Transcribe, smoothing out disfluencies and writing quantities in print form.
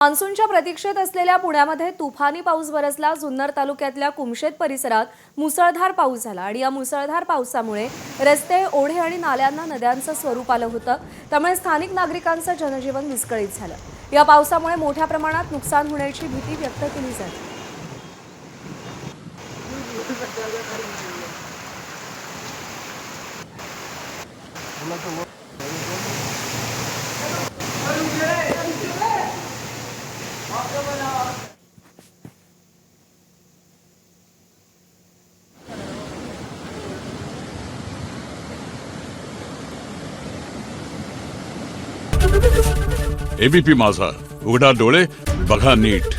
मान्सूनच्या प्रतीक्षेत असलेल्या पुण्यामध्ये तुफानी पाऊस बरसला। जुन्नर तालुक्यातल्या कुमशेत परिसरात मुसळधार पाऊस झाला आणि या मुसळधार पावसामुळे रस्ते, ओढे आणि नाल्यांना नद्यांचं स्वरूप आलं होतं। त्यामुळे स्थानिक नागरिकांचं जनजीवन विस्कळीत झालं। या पावसामुळे मोठ्या प्रमाणात नुकसान होण्याची भीती व्यक्त केली जाते। एबीपी माझा, उघडा डोळे बघा नीट।